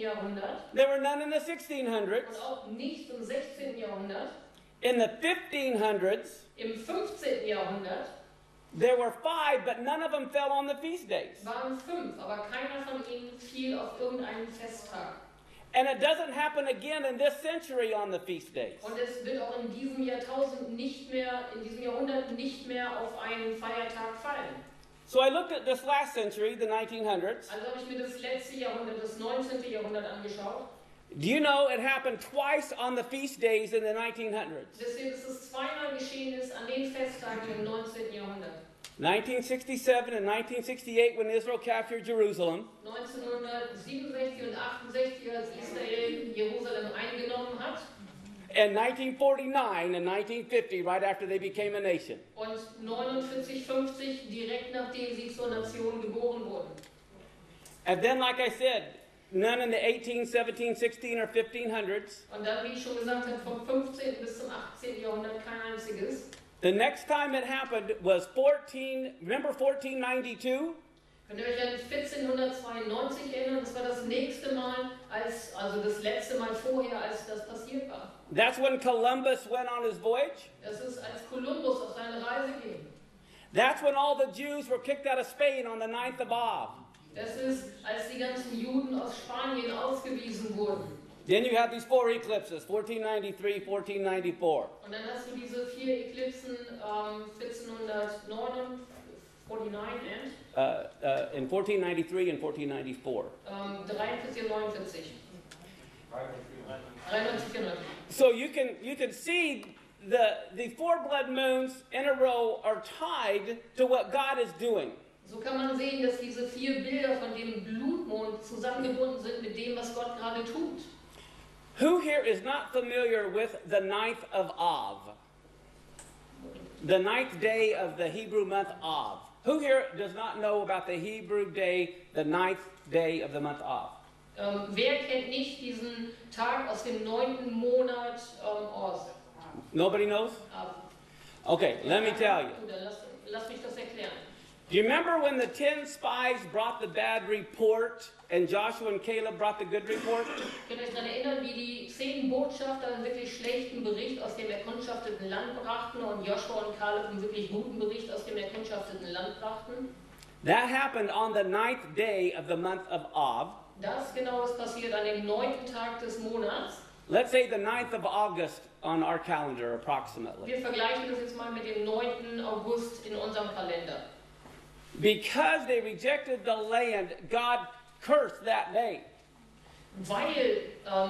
Jahrhundert. There were none in the 1600s. Und auch nicht im 16. Jahrhundert. In the 1500s, Im 15. Jahrhundert there were 5, but none of them fell on the feast days. waren 5, aber keiner von ihnen fiel auf irgendeinen Festtag. And it doesn't happen again in this century on the feast days. Und es wird auch in diesem Jahrtausend nicht mehr, in diesem Jahrhundert nicht mehr auf einen Feiertag fallen. So I looked at this last century, the 1900s. Also habe ich mir das letzte Jahrhundert, das 19. Jahrhundert angeschaut. Do you know it happened twice on the feast days in the 1900s? Deswegen ist es zweimal geschehen ist an den Festtagen im 19. Jahrhundert. 1967 and 1968 when Israel captured Jerusalem. 1967 und 68, als Israel Jerusalem eingenommen hat. And 1949 and 1950, right after they became a nation. Und 49, 50, direkt nachdem sie zur Nation geboren wurden. And then, like I said, none in the 18, 17, 16, or 1500s. Und dann, wie ich schon gesagt habe, vom 15. bis zum 18. Jahrhundert kein einziges. The next time it happened was 1492? Könnt ihr euch an 1492 erinnern? Das war das nächste Mal, also das letzte Mal vorher, als das passiert war. That's when Columbus went on his voyage. Das ist, als Kolumbus auf seine Reise ging. That's when all the Jews were kicked out of Spain on the 9th of Av. Das ist, als die ganzen Juden aus Spanien ausgewiesen wurden. Then you have these 4 eclipses, 1493, 1494. Und dann hast du diese 4 Eklipsen 1449 In 1493 and 1494. 43 und 49. 93, 94. So you can see the 4 blood moons in a row are tied to what God is doing. So kann man sehen, dass diese 4 Bilder von dem Blutmond zusammengebunden sind mit dem, was Gott gerade tut. Who here is not familiar with the 9th of Av? The 9th day of the Hebrew month Av. Who here does not know about the Hebrew day, the 9th day of the month Av? Wer kennt nicht diesen Tag aus dem 9. Monat Oz? Nobody knows? Av. Okay, let me tell you. Gut, dann lass mich das erklären. Do you remember when the 10 spies brought the bad report and Joshua and Caleb brought the good report? Könnt ihr euch daran erinnern, wie die 10 Botschafter einen wirklich schlechten Bericht aus dem erkundschafteten Land brachten und Joshua und Kaleb einen wirklich guten Bericht aus dem erkundschafteten Land brachten? That happened on the 9th day of the month of Av. Das genau ist passiert an dem 9. Tag des Monats. Let's say the 9th of August on our calendar approximately. Wir vergleichen das jetzt mal mit dem 9. August in unserem Kalender. Because they rejected the land, God cursed that day. Weil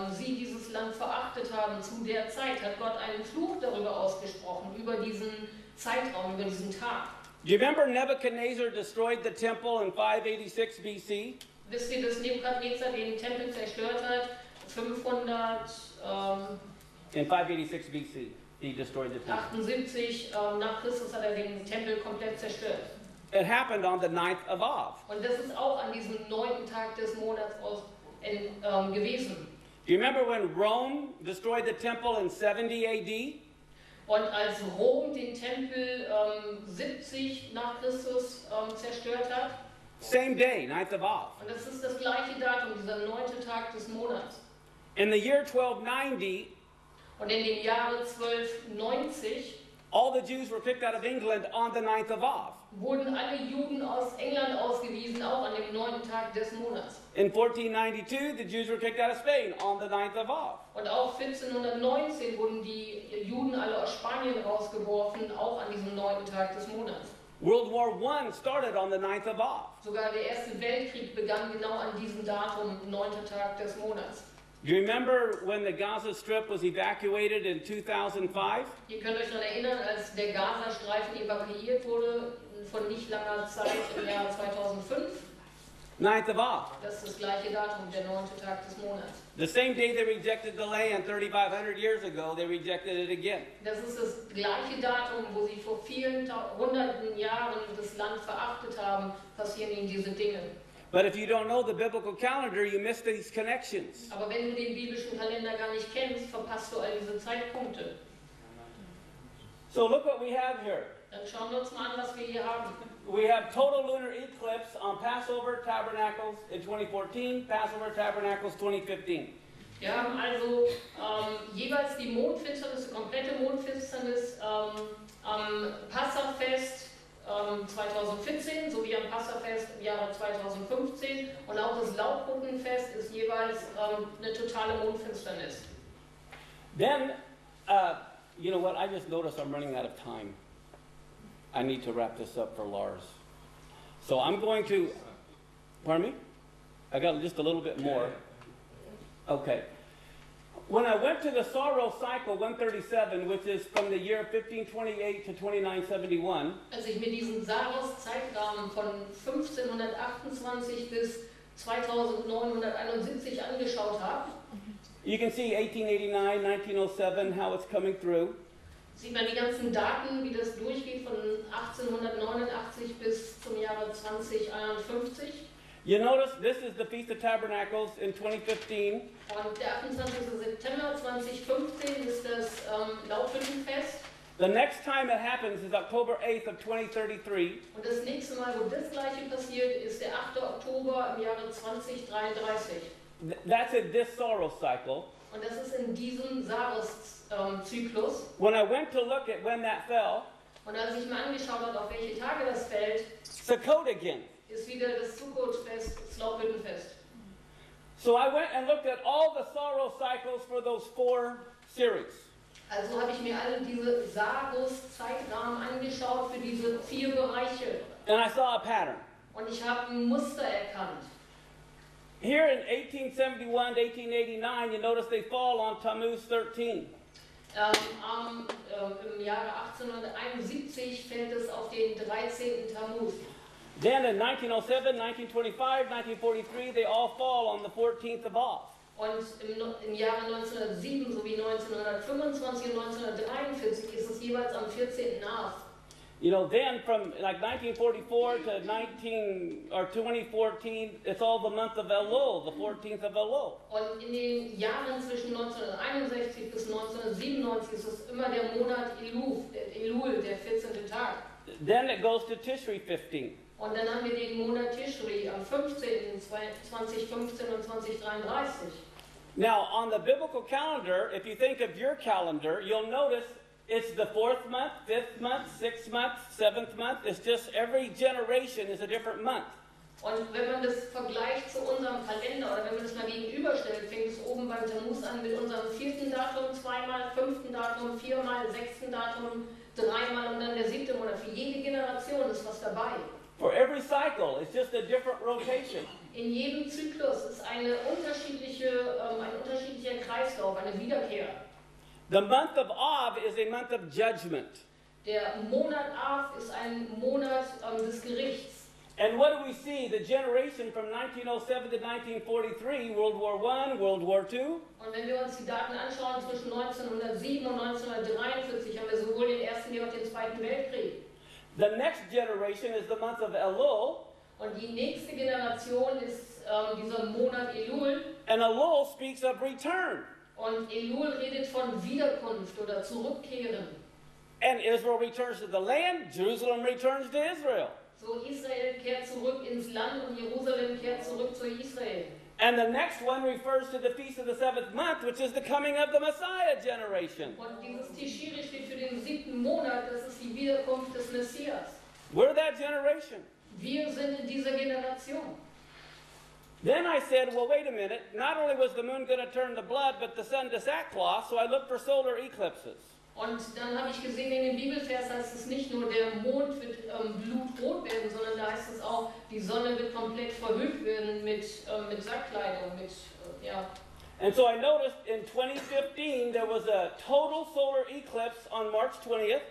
sie dieses Land verachtet haben zu der Zeit, hat Gott einen Fluch darüber ausgesprochen, über diesen Zeitraum, über diesen Tag. Do you remember Nebuchadnezzar destroyed the temple in 586 BC? Wisst ihr, dass Nebukadnezar den Tempel zerstört hat? 500 In 586 BC, he destroyed the temple. 78 nach Christus hat er den Tempel komplett zerstört. It happened on the 9th of Av. Und das ist auch an diesem 9. Tag des Monats gewesen. Do you remember when Rome destroyed the temple in 70 AD? Und als Rom den Tempel 70 nach Christus zerstört hat. Same day, 9th of Av. Und das ist das gleiche Datum, dieser 9. Tag des Monats. In the year 1290, Und in dem Jahre 1290 all the Jews were kicked out of England on the 9th of Av. wurden alle Juden aus England ausgewiesen, auch an dem 9. Tag des Monats. In 1492, the Jews were kicked out of Spain on the 9th of Av. Und auch 1419 wurden die Juden alle aus Spanien rausgeworfen, auch an diesem 9. Tag des Monats. World War I started on the 9th of Av. Sogar der Erste Weltkrieg begann genau an diesem Datum, 9. Tag des Monats. Do you remember when the Gaza Strip was evacuated in 2005? Ihr könnt euch daran erinnern, als der Gazastreifen evakuiert wurde, von nicht langer Zeit im Jahr 2005. 9th of Av. Das ist das gleiche Datum, der 9. Tag des Monats. The same day they rejected the land 3,500 years ago, they rejected it again. Das ist das gleiche Datum, wo sie vor vielen hunderten Jahren das Land verachtet haben, passieren ihnen diese Dinge. But if you don't know the biblical calendar, you miss these connections. Aber wenn du den biblischen Kalender gar nicht kennst, verpasst du all diese Zeitpunkte. So look what we have here. Dann schauen wir uns mal an, was wir hier haben. We have total lunar eclipse on Passover Tabernacles in 2014, Passover Tabernacles 2015. Wir haben also jeweils die Mondfinsternis, die komplette Mondfinsternis am Passafest 2014 sowie am Passafest im Jahre 2015 und auch das Laubhuttenfest ist jeweils eine totale Mondfinsternis. Then, you know what, I just noticed I'm running out of time. I need to wrap this up for Lars. So I'm going to, pardon me? I got just a little bit more. Okay. When I went to the sorrow cycle 137, which is from the year 1528 to 2971, Als ich mir diesen Saros-Zeitrahmen von 1528 bis 2971 angeschaut habe, you can see 1889, 1907, how it's coming through. sieht man die ganzen Daten, wie das durchgeht von 1889 bis zum Jahre 2051. You notice this is the Feast of Tabernacles in 2015. Und der 28. September 2015 ist das Laubhüttenfest. The next time it happens is October 8th of 2033. Und das nächste Mal, wo das Gleiche passiert, ist der 8. Oktober im Jahre 2033. That's in this sorrow cycle. Und das ist in diesem Saros-Zyklus. When I went to look at when that fell, Und als ich mir angeschaut habe, auf welche Tage das fällt, Sukkot again. ist wieder das Sukkot-Fest, das Laubhüttenfest. So I went and looked at all the sorrow cycles for those 4 series. Also habe ich mir alle diese Saros-Zeitrahmen angeschaut für diese 4 Bereiche. And I saw a pattern. Und ich habe ein Muster erkannt. Here in 1871 to 1889, you notice they fall on Tammuz 13. Im Jahre 1871 fällt es auf den 13. Tammuz. Then in 1907, 1925, 1943, they all fall on the 14th of Av. Und im Jahre 1907 sowie 1925 und 1943 ist es jeweils am 14. Av. You know, then from like 1944 to 2014, it's all the month of Elul, the 14th of Elul. Und in den Jahren zwischen 1961 bis 1997 ist es immer der Monat Elul, der 14. Tag. Then it goes to Tishri 15. Und dann haben wir den Monat Tishri am 15., 2015 und 2033. Now, on the biblical calendar, if you think of your calendar, you'll notice it's the 4th month, 5th month, 6th month, 7th month. It's just every generation is a different month. Und wenn man das vergleicht zu unserem Kalender oder wenn man das mal gegenüberstellt, fängt es oben beim Tammuz an mit unserem 4. Datum zweimal, 5. Datum viermal, 6. Datum dreimal und dann der 7. Monat. Für jede Generation ist was dabei. For every cycle, it's just a different rotation. In jedem Zyklus ist ein unterschiedlicher Kreislauf, eine Wiederkehr. The month of Av is a month of judgment. Der Monat Av ist ein Monat des Gerichts. And what do we see? The generation from 1907 to 1943, World War I, World War II. Und wenn wir uns die Daten anschauen, zwischen 1907 und 1943 haben wir sowohl den Ersten wie auch den Zweiten Weltkrieg. The next generation is the month of Elul. Und die nächste Generation ist dieser Monat Elul. And Elul speaks of return. Und Elul redet von Wiederkunft oder Zurückkehren. And Israel returns to the land, Jerusalem returns to Israel. So Israel kehrt zurück ins Land und Jerusalem kehrt zurück zu Israel. And the next one refers to the feast of the 7th month, which is the coming of the Messiah generation. Und dieses Tishiri steht für den 7. Monat, das ist die Wiederkunft des Messias. We're that generation. Wir sind in dieser Generation. Then I said, well, wait a minute. Not only was the moon going to turn to blood, but the sun to sackcloth, so I looked for solar eclipses. Und dann habe ich gesehen, in dem Bibelvers heißt es nicht nur, der Mond wird blutrot werden, sondern da heißt es auch, die Sonne wird komplett verhüllt werden mit Sackkleidung, ja. And so I noticed in 2015 there was a total solar eclipse on March 20th.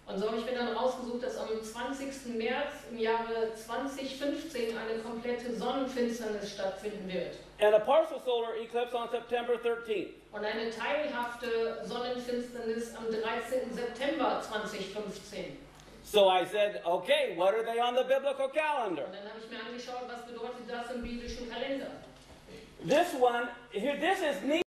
Und so habe ich mir dann rausgesucht, dass am 20. März im Jahre 2015 eine komplette Sonnenfinsternis stattfinden wird. And a partial solar eclipse on September 13th. Und eine teilhafte Sonnenfinsternis am 13. September 2015. So I said, okay, what are they on the biblical calendar? Und dann habe ich mir angeschaut, was bedeutet das im biblischen Kalender. This one, here, this is neat.